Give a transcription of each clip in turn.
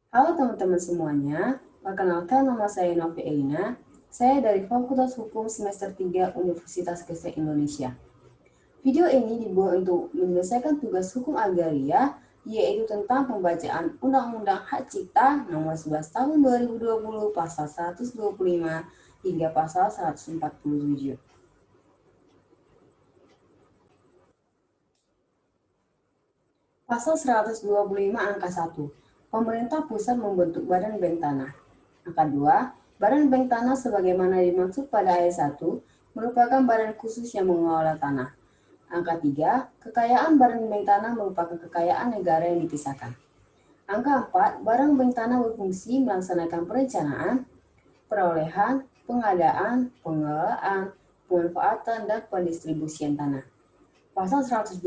Halo teman-teman semuanya, perkenalkan nama saya Novi Elina. Saya dari Fakultas Hukum semester 3 Universitas Kristen Indonesia. Video ini dibuat untuk menyelesaikan tugas hukum agraria, yaitu tentang pembacaan Undang-Undang Hak Cipta Nomor 11 Tahun 2020 Pasal 125 hingga Pasal 147. Pasal 125 angka 1. Pemerintah pusat membentuk Badan Bank Tanah. Angka 2. Badan Bank Tanah sebagaimana dimaksud pada ayat 1 merupakan badan khusus yang mengelola tanah. Angka 3. Kekayaan Badan Bank Tanah merupakan kekayaan negara yang dipisahkan. Angka 4. Badan Bank Tanah berfungsi melaksanakan perencanaan, perolehan, pengadaan, pengelolaan, pemanfaatan, dan pendistribusian tanah. Pasal 126,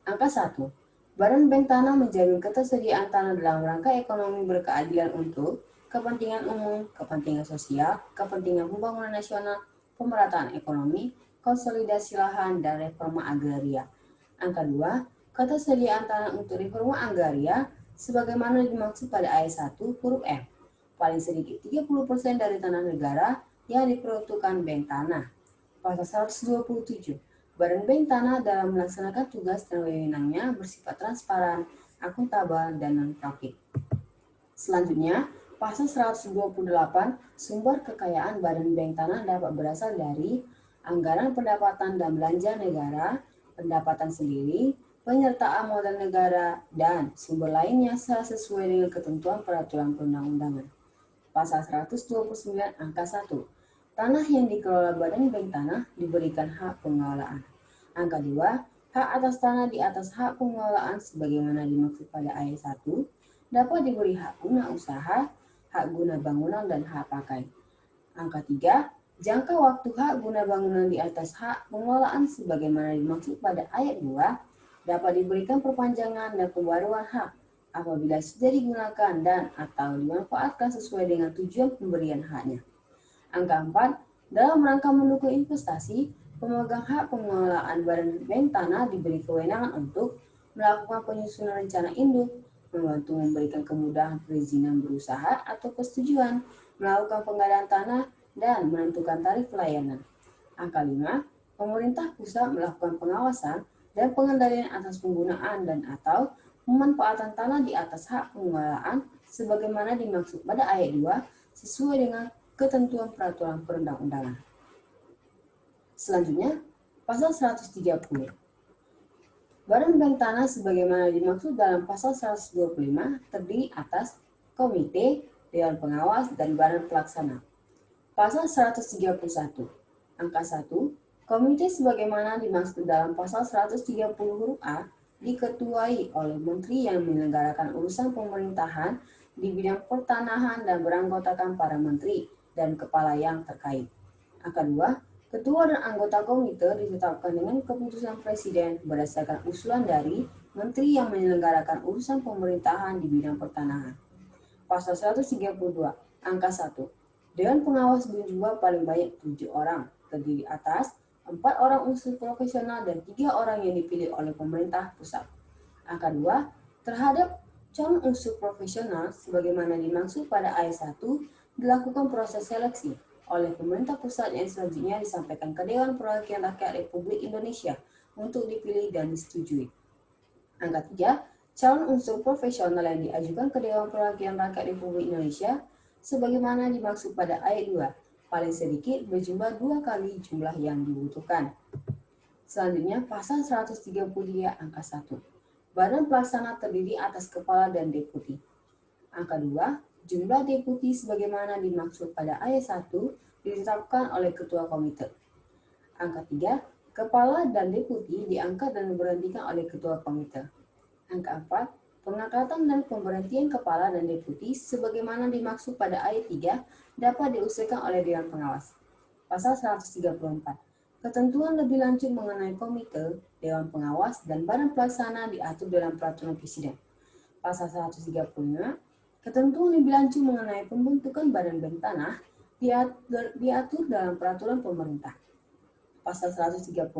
angka 1. Badan Bank Tanah menjamin ketersediaan tanah dalam rangka ekonomi berkeadilan untuk kepentingan umum, kepentingan sosial, kepentingan pembangunan nasional, pemerataan ekonomi, konsolidasi lahan, dan reforma agraria. Angka 2. Ketersediaan tanah untuk reforma agraria sebagaimana dimaksud pada ayat 1 huruf M. Paling sedikit 30% dari tanah negara yang diperuntukkan bank tanah. Pasal 127. Badan Bank Tanah dalam melaksanakan tugas dan wewenangnya bersifat transparan, akuntabel, dan non-profit. Selanjutnya, pasal 128, sumber kekayaan Badan Bank Tanah dapat berasal dari anggaran pendapatan dan belanja negara, pendapatan sendiri, penyertaan modal negara, dan sumber lainnya sesuai dengan ketentuan peraturan perundang-undangan. Pasal 129 angka 1. Tanah yang dikelola Badan Bank Tanah diberikan hak pengelolaan. Angka 2. Hak atas tanah di atas hak pengelolaan sebagaimana dimaksud pada ayat 1 dapat diberi hak guna usaha, hak guna bangunan, dan hak pakai. Angka 3. Jangka waktu hak guna bangunan di atas hak pengelolaan sebagaimana dimaksud pada ayat 2 dapat diberikan perpanjangan dan pembaruan hak apabila sudah digunakan dan atau dimanfaatkan sesuai dengan tujuan pemberian haknya. Angka 4. Dalam rangka mendukung investasi, pemegang hak pengelolaan Badan Bank Tanah diberi kewenangan untuk melakukan penyusunan rencana induk, membantu memberikan kemudahan perizinan berusaha atau persetujuan, melakukan pengadaan tanah, dan menentukan tarif pelayanan. Angka 5. Pemerintah pusat melakukan pengawasan dan pengendalian atas penggunaan dan atau pemanfaatan tanah di atas hak pengelolaan sebagaimana dimaksud pada ayat 2 sesuai dengan ketentuan peraturan perundang-undangan. Selanjutnya, pasal 130. Badan Bank Tanah sebagaimana dimaksud dalam pasal 125 terdiri atas komite, dewan pengawas, dan badan pelaksana. Pasal 131. Angka 1. Komite sebagaimana dimaksud dalam pasal 130 huruf A diketuai oleh menteri yang menyelenggarakan urusan pemerintahan di bidang pertanahan dan beranggotakan para menteri dan kepala yang terkait. Angka 2. Ketua dan anggota komite ditetapkan dengan keputusan presiden berdasarkan usulan dari menteri yang menyelenggarakan urusan pemerintahan di bidang pertanahan. Pasal 132, angka 1. Dewan pengawas berjumlah paling banyak 7 orang, terdiri atas 4 orang unsur profesional dan 3 orang yang dipilih oleh pemerintah pusat. Angka 2. Terhadap calon unsur profesional sebagaimana dimaksud pada ayat 1 dilakukan proses seleksi oleh pemerintah pusat yang selanjutnya disampaikan ke Dewan Perwakilan Rakyat Republik Indonesia untuk dipilih dan disetujui. Angka 3. Calon unsur profesional yang diajukan ke Dewan Perwakilan Rakyat Republik Indonesia sebagaimana dimaksud pada ayat 2, paling sedikit berjumlah 2 kali jumlah yang dibutuhkan. Selanjutnya, pasal 133 angka 1. Badan pelaksana terdiri atas kepala dan deputi. Angka 2. Jumlah deputi sebagaimana dimaksud pada ayat 1 ditetapkan oleh ketua komite. Angka 3. Kepala dan deputi diangkat dan diberhentikan oleh ketua komite. Angka 4. Pengangkatan dan pemberhentian kepala dan deputi sebagaimana dimaksud pada ayat 3 dapat diusulkan oleh Dewan Pengawas. Pasal 134. Ketentuan lebih lanjut mengenai komite, Dewan Pengawas, dan Badan Pelaksana diatur dalam Peraturan Presiden. Pasal 135. Ketentuan lebih lanjut mengenai pembentukan Badan Bank Tanah diatur dalam Peraturan Pemerintah. Pasal 136.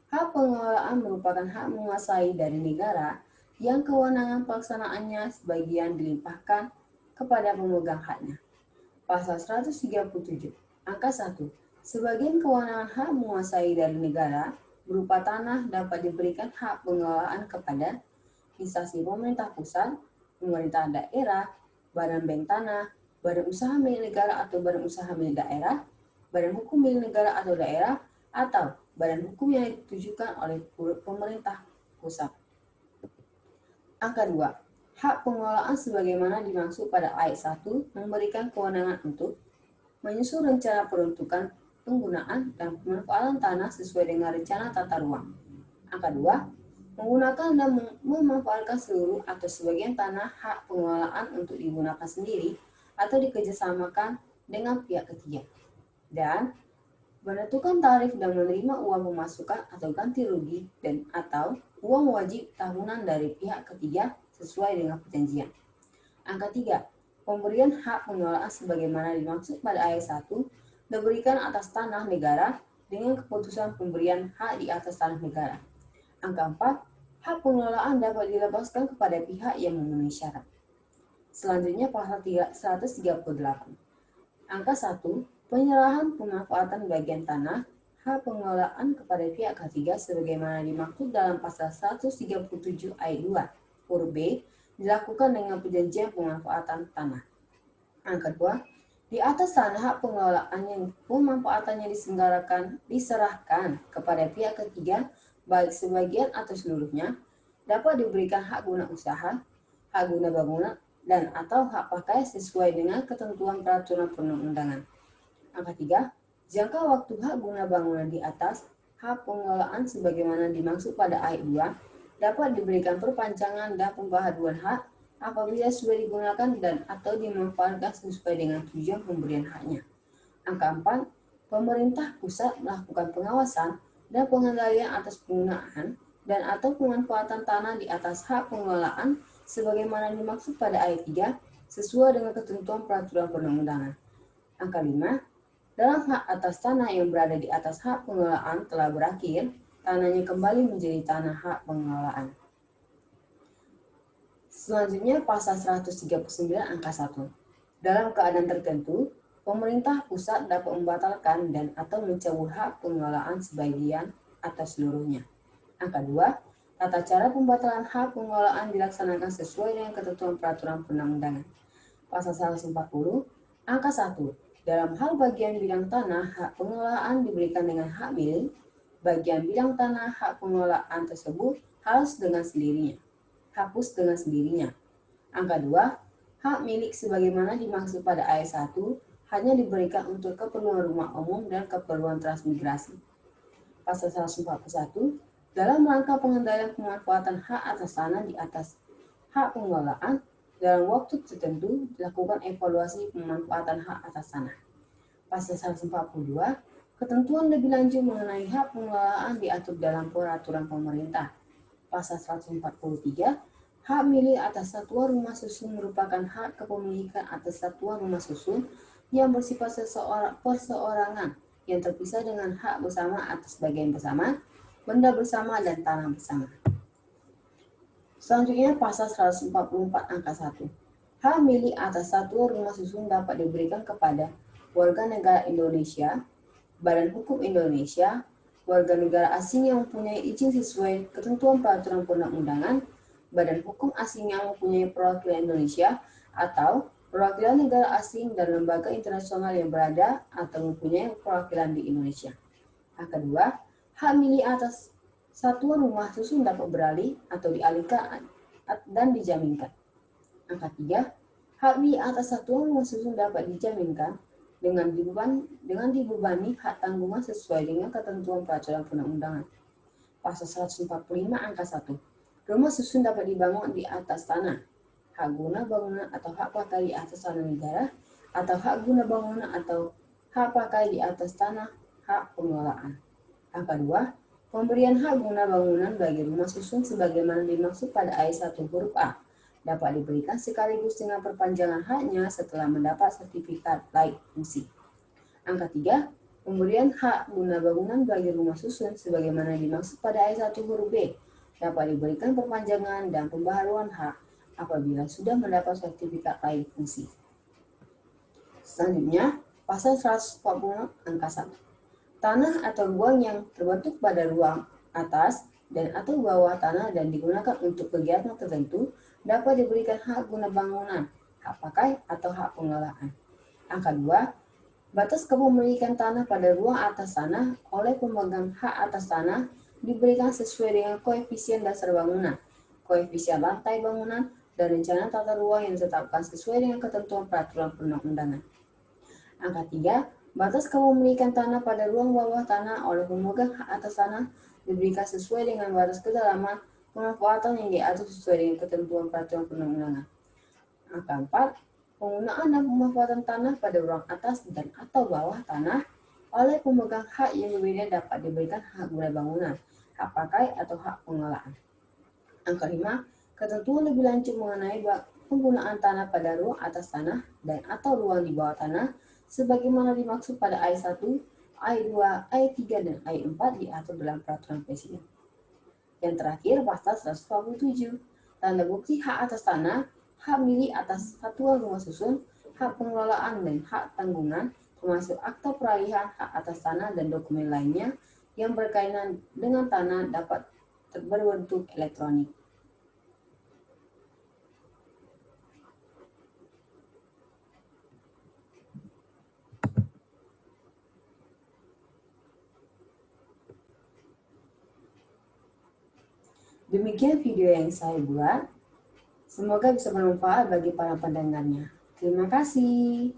Hak pengelolaan merupakan hak menguasai dari negara yang kewenangan pelaksanaannya sebagian dilimpahkan kepada pemegang haknya. Pasal 137, Angka 1. Sebagian kewenangan hak menguasai dari negara berupa tanah dapat diberikan hak pengelolaan kepada instansi pemerintah pusat, pemerintah daerah, badan bank tanah, badan usaha milik negara atau badan usaha milik daerah, badan hukum milik negara atau daerah, atau badan hukum yang ditujukan oleh pemerintah pusat. Angka 2. Hak pengelolaan sebagaimana dimaksud pada ayat 1 memberikan kewenangan untuk menyusun rencana peruntukan, penggunaan, dan pemanfaatan tanah sesuai dengan rencana tata ruang. Angka 2. Menggunakan dan memanfaatkan seluruh atau sebagian tanah hak pengelolaan untuk digunakan sendiri atau dikerjasamakan dengan pihak ketiga. Dan menentukan tarif dan menerima uang pemasukan atau ganti rugi dan atau uang wajib tahunan dari pihak ketiga sesuai dengan perjanjian. Angka 3. Pemberian hak pengelolaan sebagaimana dimaksud pada ayat 1 diberikan atas tanah negara dengan keputusan pemberian hak di atas tanah negara. Angka 4. Hak pengelolaan dapat dilepaskan kepada pihak yang memenuhi syarat. Selanjutnya pasal 138. Angka 1. Penyerahan pemanfaatan bagian tanah hak pengelolaan kepada pihak ketiga sebagaimana dimaksud dalam pasal 137 ayat 2 huruf B dilakukan dengan perjanjian pemanfaatan tanah. Angka 2. Di atas tanah hak pengelolaan yang pemanfaatannya diserahkan kepada pihak ketiga baik sebagian atau seluruhnya dapat diberikan hak guna usaha, hak guna bangunan, dan atau hak pakai sesuai dengan ketentuan peraturan perundang-undangan. Angka 3. Jangka waktu hak guna bangunan di atas hak pengelolaan sebagaimana dimaksud pada ayat 2 dapat diberikan perpanjangan dan pembaharuan hak apabila sudah digunakan dan atau dimanfaatkan sesuai dengan tujuan pemberian haknya. Angka 4. Pemerintah pusat melakukan pengawasan dan pengendalian atas penggunaan dan atau pemanfaatan tanah di atas hak pengelolaan sebagaimana dimaksud pada ayat 3 sesuai dengan ketentuan peraturan perundang-undangan. Angka 5. Dalam hak atas tanah yang berada di atas hak pengelolaan telah berakhir, tanahnya kembali menjadi tanah hak pengelolaan. Selanjutnya pasal 139 angka 1. Dalam keadaan tertentu, pemerintah pusat dapat membatalkan dan atau mencabut hak pengelolaan sebagian atau seluruhnya. Angka 2. Tata cara pembatalan hak pengelolaan dilaksanakan sesuai dengan ketentuan peraturan perundang-undangan. Pasal 140 angka 1. Dalam hal bagian bidang tanah, hak pengelolaan diberikan dengan hak milik. Bagian bidang tanah, hak pengelolaan tersebut hapus dengan sendirinya. Angka 2. Hak milik sebagaimana dimaksud pada ayat 1 hanya diberikan untuk keperluan rumah umum dan keperluan transmigrasi. Pasal 141. Dalam rangka pengendalian pemanfaatan hak atas tanah di atas hak pengelolaan, dalam waktu tertentu dilakukan evaluasi pemanfaatan hak atas tanah. Pasal 142, ketentuan lebih lanjut mengenai hak pengelolaan diatur dalam peraturan pemerintah. Pasal 143, hak milik atas satuan rumah susun merupakan hak kepemilikan atas satuan rumah susun yang bersifat perseorangan yang terpisah dengan hak bersama atas bagian bersama, benda bersama, dan tanah bersama. Selanjutnya pasal 144 angka 1. Hak milik atas satuan rumah susun dapat diberikan kepada warga negara Indonesia, Badan Hukum Indonesia, warga negara asing yang mempunyai izin sesuai ketentuan peraturan perundang-undangan, Badan Hukum Asing yang mempunyai perwakilan Indonesia, atau perwakilan negara asing dan lembaga internasional yang berada atau mempunyai perwakilan di Indonesia. Angka 2. Hak milik atas satuan rumah susun dapat beralih atau dialihkan dan dijaminkan. Angka 3. Hak milik atas satuan rumah susun dapat dijaminkan dengan dibebani hak tanggungan sesuai dengan ketentuan peraturan perundang-undangan. Pasal 145 angka 1. Rumah susun dapat dibangun di atas tanah, hak guna bangunan atau hak pakai di atas tanah negara, atau hak guna bangunan atau hak pakai di atas tanah hak pengelolaan. Angka 2. Pemberian hak guna bangunan bagi rumah susun sebagaimana dimaksud pada ayat 1 huruf A dapat diberikan sekaligus dengan perpanjangan haknya setelah mendapat sertifikat laik fungsi. Angka 3. Pemberian hak guna bangunan bagi rumah susun sebagaimana dimaksud pada ayat 1 huruf B dapat diberikan perpanjangan dan pembaharuan hak apabila sudah mendapat sertifikat lain fungsi. Selanjutnya, pasal 140 angka 1. Tanah atau ruang yang terbentuk pada ruang atas dan atau bawah tanah dan digunakan untuk kegiatan tertentu dapat diberikan hak guna bangunan, hak pakai, atau hak pengelolaan. Angka 2. Batas kepemilikan tanah pada ruang atas tanah oleh pemegang hak atas tanah diberikan sesuai dengan koefisien dasar bangunan, koefisien lantai bangunan, dan rencana tata ruang yang ditetapkan sesuai dengan ketentuan peraturan perundang-undangan. Angka 3. Batas kepemilikan tanah pada ruang bawah tanah oleh pemegang hak atas tanah diberikan sesuai dengan batas kedalaman pemanfaatan yang diatur sesuai dengan ketentuan peraturan perundang-undangan. Angka 4. Penggunaan dan pemanfaatan tanah pada ruang atas dan atau bawah tanah oleh pemegang hak yang berbeda dapat diberikan hak guna bangunan, hak pakai, atau hak pengelolaan. Angka 5. Ketentuan lebih lanjut mengenai penggunaan tanah pada ruang atas tanah dan atau ruang di bawah tanah sebagaimana dimaksud pada ayat 1, ayat 2, ayat 3, dan ayat 4 diatur dalam peraturan presiden. Yang terakhir, pasal 147. Tanda bukti hak atas tanah, hak milik atas satuan rumah susun, hak pengelolaan dan hak tanggungan, termasuk akta peralihan hak atas tanah dan dokumen lainnya yang berkaitan dengan tanah dapat berbentuk elektronik. Demikian video yang saya buat. Semoga bisa bermanfaat bagi para pendengarnya. Terima kasih.